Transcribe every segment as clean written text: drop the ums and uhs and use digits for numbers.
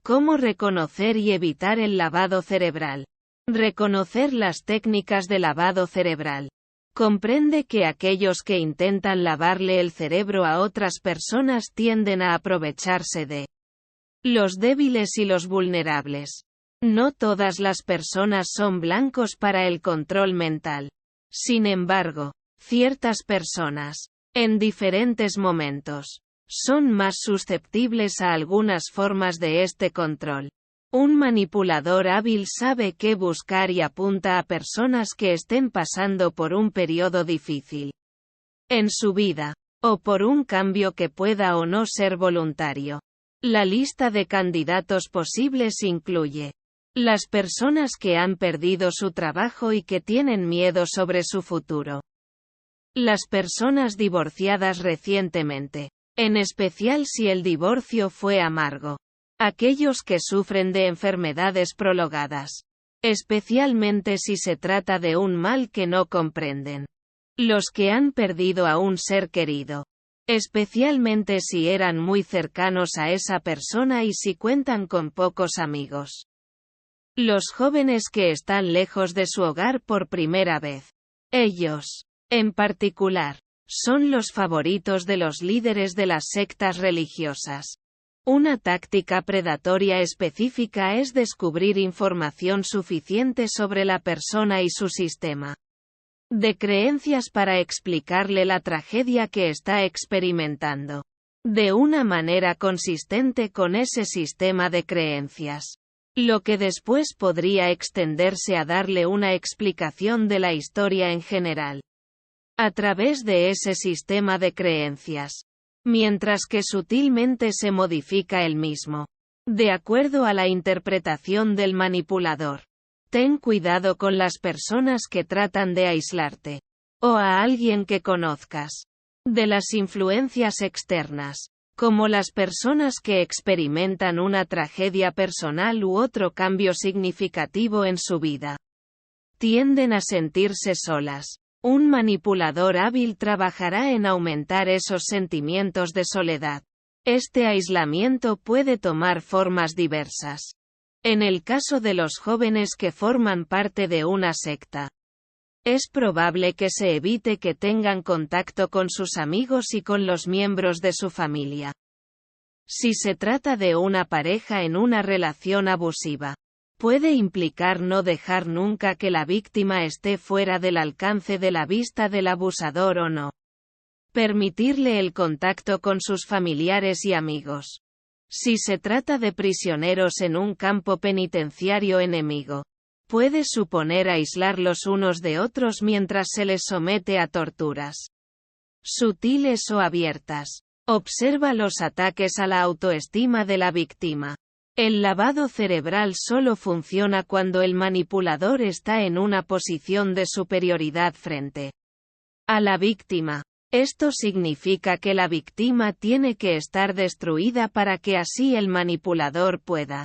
¿Cómo reconocer y evitar el lavado cerebral? Reconocer las técnicas de lavado cerebral. Comprende que aquellos que intentan lavarle el cerebro a otras personas tienden a aprovecharse de los débiles y los vulnerables. No todas las personas son blancos para el control mental. Sin embargo, ciertas personas, en diferentes momentos, son más susceptibles a algunas formas de este control. Un manipulador hábil sabe qué buscar y apunta a personas que estén pasando por un periodo difícil en su vida, o por un cambio que pueda o no ser voluntario. La lista de candidatos posibles incluye las personas que han perdido su trabajo y que tienen miedo sobre su futuro. Las personas divorciadas recientemente, en especial si el divorcio fue amargo. Aquellos que sufren de enfermedades prolongadas, especialmente si se trata de un mal que no comprenden. Los que han perdido a un ser querido, especialmente si eran muy cercanos a esa persona y si cuentan con pocos amigos. Los jóvenes que están lejos de su hogar por primera vez. Ellos, en particular, son los favoritos de los líderes de las sectas religiosas. Una táctica predatoria específica es descubrir información suficiente sobre la persona y su sistema de creencias para explicarle la tragedia que está experimentando, de una manera consistente con ese sistema de creencias. Lo que después podría extenderse a darle una explicación de la historia en general, a través de ese sistema de creencias, mientras que sutilmente se modifica el mismo, de acuerdo a la interpretación del manipulador. Ten cuidado con las personas que tratan de aislarte, o a alguien que conozcas, de las influencias externas, como las personas que experimentan una tragedia personal u otro cambio significativo en su vida. Tienden a sentirse solas. Un manipulador hábil trabajará en aumentar esos sentimientos de soledad. Este aislamiento puede tomar formas diversas. En el caso de los jóvenes que forman parte de una secta, es probable que se evite que tengan contacto con sus amigos y con los miembros de su familia. Si se trata de una pareja en una relación abusiva, puede implicar no dejar nunca que la víctima esté fuera del alcance de la vista del abusador o no permitirle el contacto con sus familiares y amigos. Si se trata de prisioneros en un campo penitenciario enemigo, puede suponer aislarlos unos de otros mientras se les somete a torturas sutiles o abiertas. Observa los ataques a la autoestima de la víctima. El lavado cerebral solo funciona cuando el manipulador está en una posición de superioridad frente a la víctima. Esto significa que la víctima tiene que estar destruida para que así el manipulador pueda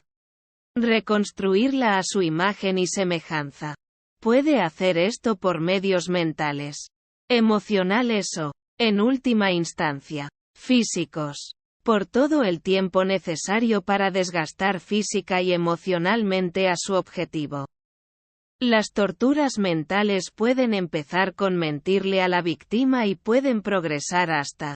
reconstruirla a su imagen y semejanza. Puede hacer esto por medios mentales, emocionales o, en última instancia, físicos. Por todo el tiempo necesario para desgastar física y emocionalmente a su objetivo. Las torturas mentales pueden empezar con mentirle a la víctima y pueden progresar hasta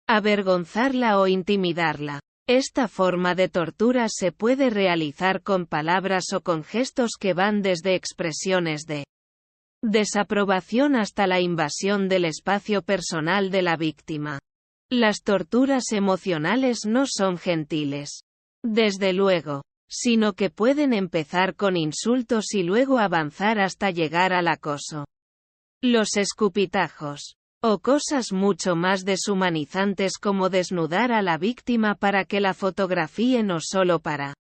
avergonzarla o intimidarla. Esta forma de tortura se puede realizar con palabras o con gestos que van desde expresiones de desaprobación hasta la invasión del espacio personal de la víctima. Las torturas emocionales no son gentiles, desde luego, sino que pueden empezar con insultos y luego avanzar hasta llegar al acoso. Los escupitajos, o cosas mucho más deshumanizantes como desnudar a la víctima para que la fotografíen o solo para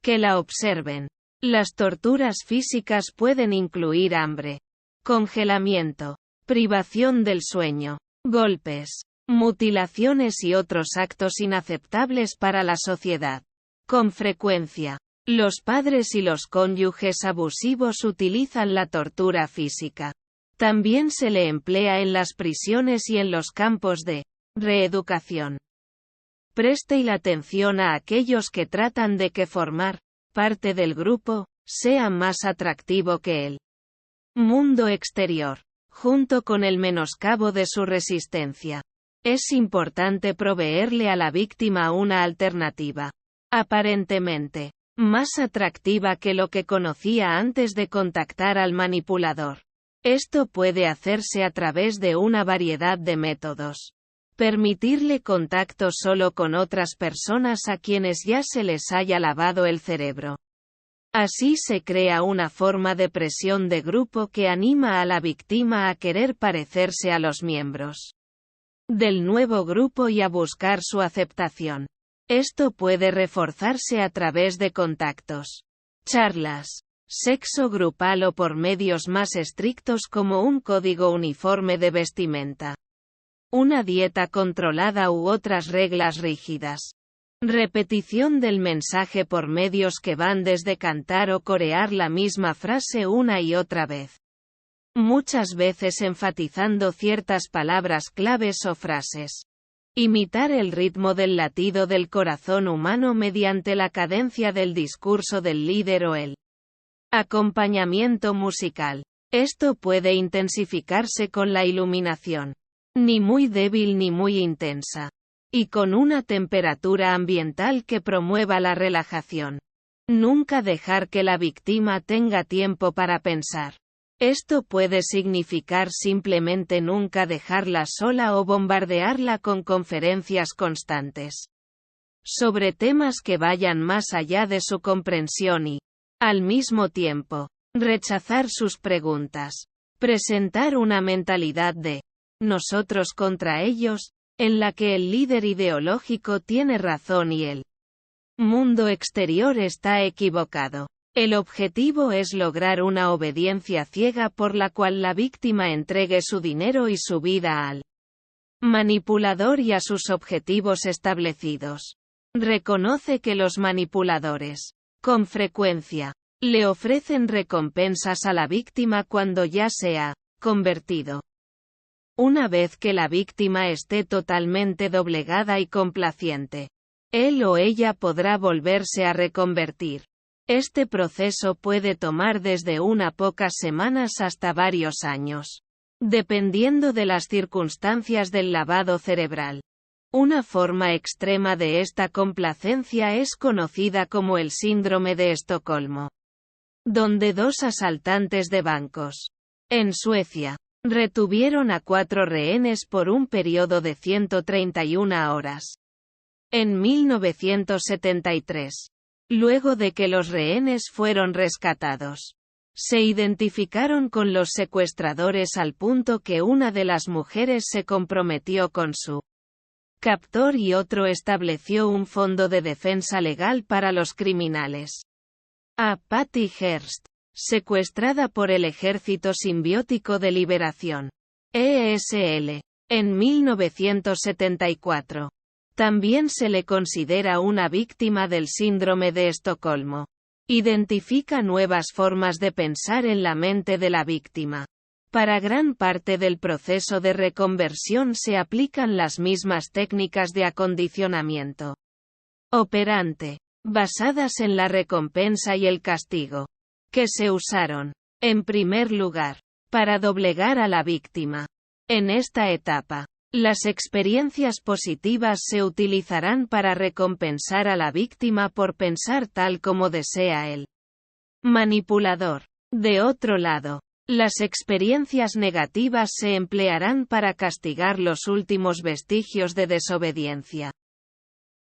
que la observen. Las torturas físicas pueden incluir hambre, congelamiento, privación del sueño, golpes, mutilaciones y otros actos inaceptables para la sociedad. Con frecuencia, los padres y los cónyuges abusivos utilizan la tortura física. También se le emplea en las prisiones y en los campos de reeducación. Preste la atención a aquellos que tratan de que formar parte del grupo sea más atractivo que el mundo exterior, junto con el menoscabo de su resistencia. Es importante proveerle a la víctima una alternativa, aparentemente más atractiva que lo que conocía antes de contactar al manipulador. Esto puede hacerse a través de una variedad de métodos. Permitirle contacto solo con otras personas a quienes ya se les haya lavado el cerebro. Así se crea una forma de presión de grupo que anima a la víctima a querer parecerse a los miembros del nuevo grupo y a buscar su aceptación. Esto puede reforzarse a través de contactos, charlas, sexo grupal o por medios más estrictos como un código uniforme de vestimenta, una dieta controlada u otras reglas rígidas. Repetición del mensaje por medios que van desde cantar o corear la misma frase una y otra vez. Muchas veces enfatizando ciertas palabras claves o frases. Imitar el ritmo del latido del corazón humano mediante la cadencia del discurso del líder o el acompañamiento musical. Esto puede intensificarse con la iluminación, ni muy débil ni muy intensa, y con una temperatura ambiental que promueva la relajación. Nunca dejar que la víctima tenga tiempo para pensar. Esto puede significar simplemente nunca dejarla sola o bombardearla con conferencias constantes sobre temas que vayan más allá de su comprensión y, al mismo tiempo, rechazar sus preguntas. Presentar una mentalidad de nosotros contra ellos, en la que el líder ideológico tiene razón y el mundo exterior está equivocado. El objetivo es lograr una obediencia ciega por la cual la víctima entregue su dinero y su vida al manipulador y a sus objetivos establecidos. Reconoce que los manipuladores, con frecuencia, le ofrecen recompensas a la víctima cuando ya se ha convertido. Una vez que la víctima esté totalmente doblegada y complaciente, él o ella podrá volverse a reconvertir. Este proceso puede tomar desde unas pocas semanas hasta varios años, dependiendo de las circunstancias del lavado cerebral. Una forma extrema de esta complacencia es conocida como el síndrome de Estocolmo, donde dos asaltantes de bancos, en Suecia, retuvieron a 4 rehenes por un periodo de 131 horas. En 1973. Luego de que los rehenes fueron rescatados, se identificaron con los secuestradores al punto que una de las mujeres se comprometió con su captor y otro estableció un fondo de defensa legal para los criminales. A Patty Hearst, secuestrada por el Ejército Simbiótico de Liberación, ESL, en 1974. También se le considera una víctima del síndrome de Estocolmo. Identifica nuevas formas de pensar en la mente de la víctima. Para gran parte del proceso de reconversión se aplican las mismas técnicas de acondicionamiento operante, basadas en la recompensa y el castigo, que se usaron, en primer lugar, para doblegar a la víctima. En esta etapa, las experiencias positivas se utilizarán para recompensar a la víctima por pensar tal como desea el manipulador. De otro lado, las experiencias negativas se emplearán para castigar los últimos vestigios de desobediencia.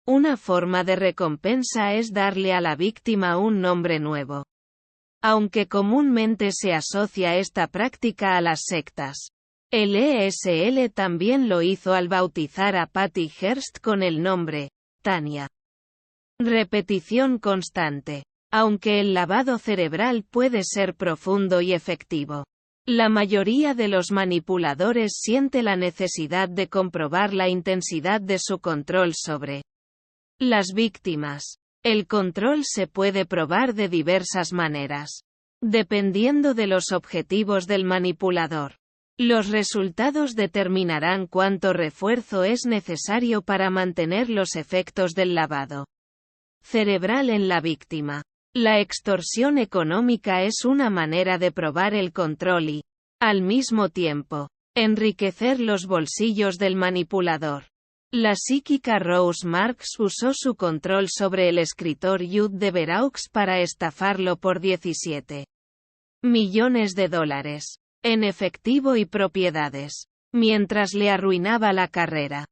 Una forma de recompensa es darle a la víctima un nombre nuevo. Aunque comúnmente se asocia esta práctica a las sectas, el ESL también lo hizo al bautizar a Patty Hearst con el nombre, Tania. Repetición constante. Aunque el lavado cerebral puede ser profundo y efectivo, la mayoría de los manipuladores siente la necesidad de comprobar la intensidad de su control sobre las víctimas. El control se puede probar de diversas maneras, dependiendo de los objetivos del manipulador. Los resultados determinarán cuánto refuerzo es necesario para mantener los efectos del lavado cerebral en la víctima. La extorsión económica es una manera de probar el control y, al mismo tiempo, enriquecer los bolsillos del manipulador. La psíquica Rose Marks usó su control sobre el escritor Jude de Veraux para estafarlo por $17 millones en efectivo y propiedades, mientras le arruinaba la carrera.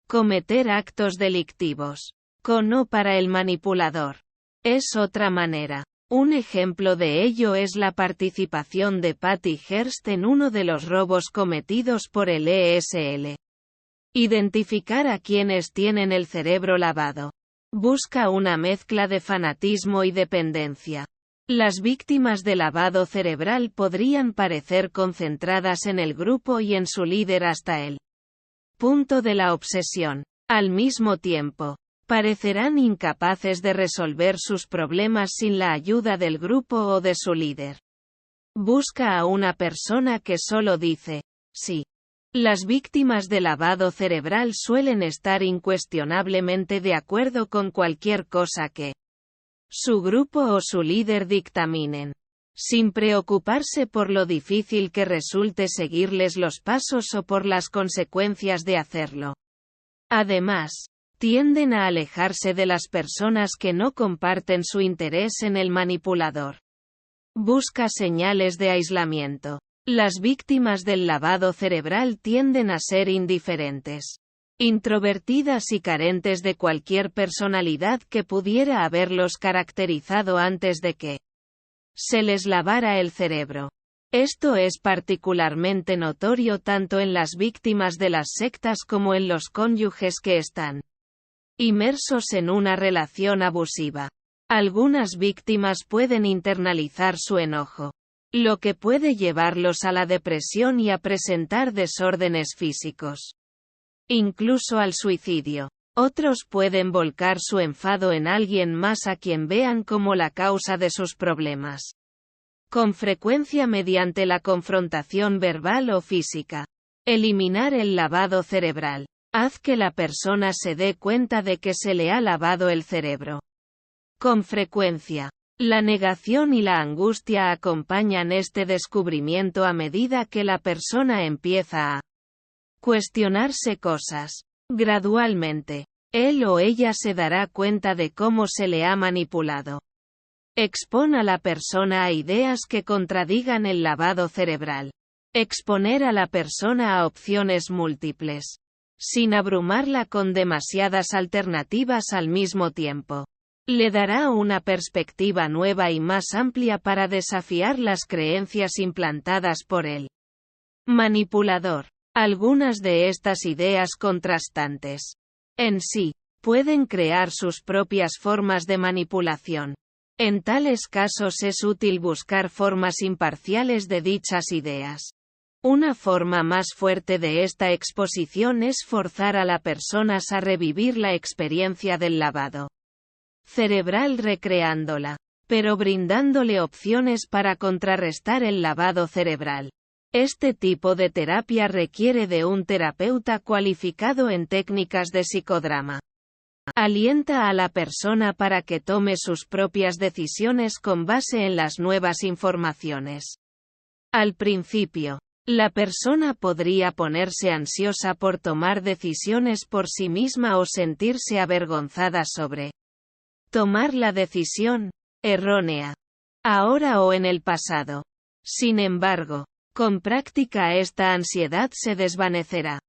Cometer actos delictivos. No para el manipulador. Es otra manera. Un ejemplo de ello es la participación de Patty Hearst en uno de los robos cometidos por el ESL. Identificar a quienes tienen el cerebro lavado. Busca una mezcla de fanatismo y dependencia. Las víctimas de lavado cerebral podrían parecer concentradas en el grupo y en su líder hasta el punto de la obsesión. Al mismo tiempo, parecerán incapaces de resolver sus problemas sin la ayuda del grupo o de su líder. Busca a una persona que solo dice, sí. Las víctimas de lavado cerebral suelen estar incuestionablemente de acuerdo con cualquier cosa que su grupo o su líder dictaminen, sin preocuparse por lo difícil que resulte seguirles los pasos o por las consecuencias de hacerlo. Además, tienden a alejarse de las personas que no comparten su interés en el manipulador. Busca señales de aislamiento. Las víctimas del lavado cerebral tienden a ser indiferentes, introvertidas y carentes de cualquier personalidad que pudiera haberlos caracterizado antes de que se les lavara el cerebro. Esto es particularmente notorio tanto en las víctimas de las sectas como en los cónyuges que están inmersos en una relación abusiva. Algunas víctimas pueden internalizar su enojo, lo que puede llevarlos a la depresión y a presentar desórdenes físicos, incluso al suicidio. Otros pueden volcar su enfado en alguien más a quien vean como la causa de sus problemas, con frecuencia mediante la confrontación verbal o física. Eliminar el lavado cerebral. Haz que la persona se dé cuenta de que se le ha lavado el cerebro. Con frecuencia, la negación y la angustia acompañan este descubrimiento a medida que la persona empieza a cuestionarse cosas. Gradualmente, él o ella se dará cuenta de cómo se le ha manipulado. Expon a la persona a ideas que contradigan el lavado cerebral. Exponer a la persona a opciones múltiples, sin abrumarla con demasiadas alternativas al mismo tiempo, le dará una perspectiva nueva y más amplia para desafiar las creencias implantadas por el manipulador. Algunas de estas ideas contrastantes, en sí, pueden crear sus propias formas de manipulación. En tales casos es útil buscar formas imparciales de dichas ideas. Una forma más fuerte de esta exposición es forzar a las personas a revivir la experiencia del lavado cerebral recreándola, pero brindándole opciones para contrarrestar el lavado cerebral. Este tipo de terapia requiere de un terapeuta cualificado en técnicas de psicodrama. Alienta a la persona para que tome sus propias decisiones con base en las nuevas informaciones. Al principio, la persona podría ponerse ansiosa por tomar decisiones por sí misma o sentirse avergonzada sobre tomar la decisión errónea, ahora o en el pasado. Sin embargo, con práctica esta ansiedad se desvanecerá.